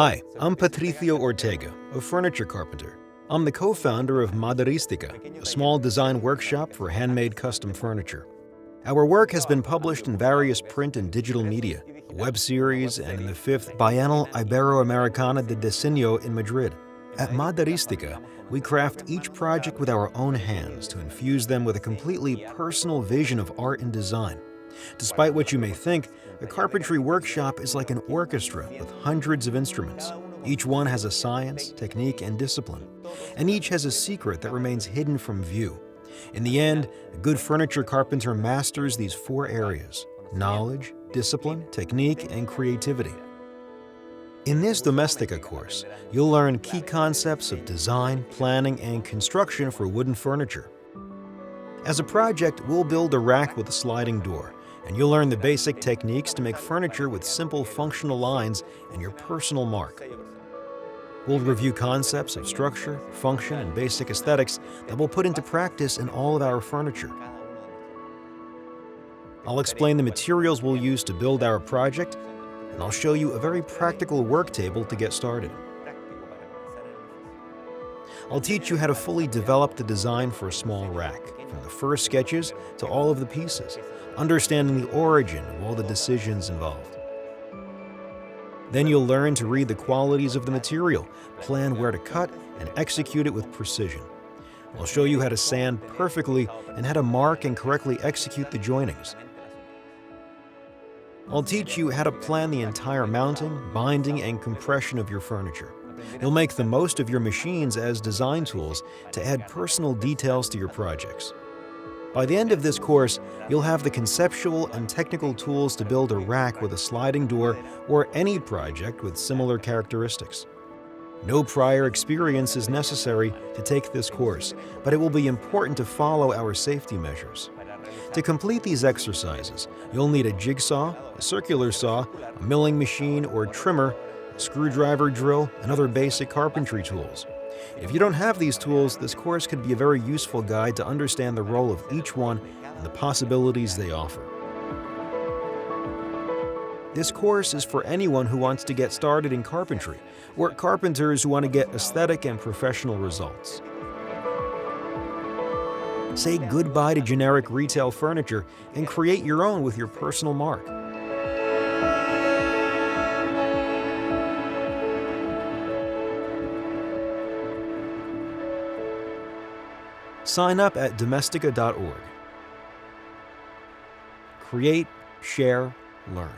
Hi, I'm Patricio Ortega, a furniture carpenter. I'm the co-founder of Maderística, a small design workshop for handmade custom furniture. Our work has been published in various print and digital media, a web series, and in the 5th Bienal Iberoamericana de Diseño in Madrid. At Maderística, we craft each project with our own hands to infuse them with a completely personal vision of art and design. Despite what you may think, a carpentry workshop is like an orchestra with hundreds of instruments. Each one has a science, technique, and discipline, and each has a secret that remains hidden from view. In the end, a good furniture carpenter masters these 4 areas: knowledge, discipline, technique, and creativity. In this Domestika course, you'll learn key concepts of design, planning, and construction for wooden furniture. As a project, we'll build a rack with a sliding door, and you'll learn the basic techniques to make furniture with simple functional lines and your personal mark. We'll review concepts of structure, function, and basic aesthetics that we'll put into practice in all of our furniture. I'll explain the materials we'll use to build our project, and I'll show you a very practical work table to get started. I'll teach you how to fully develop the design for a small rack, from the first sketches to all of the pieces, understanding the origin of all the decisions involved. Then you'll learn to read the qualities of the material, plan where to cut, and execute it with precision. I'll show you how to sand perfectly and how to mark and correctly execute the joinings. I'll teach you how to plan the entire mounting, binding, and compression of your furniture. You'll make the most of your machines as design tools to add personal details to your projects. By the end of this course, you'll have the conceptual and technical tools to build a rack with a sliding door or any project with similar characteristics. No prior experience is necessary to take this course, but it will be important to follow our safety measures. To complete these exercises, you'll need a jigsaw, a circular saw, a milling machine or trimmer, a screwdriver drill, and other basic carpentry tools. If you don't have these tools, this course could be a very useful guide to understand the role of each one and the possibilities they offer. This course is for anyone who wants to get started in carpentry, or carpenters who want to get aesthetic and professional results. Say goodbye to generic retail furniture and create your own with your personal mark. Sign up at domestika.org. Create, share, learn.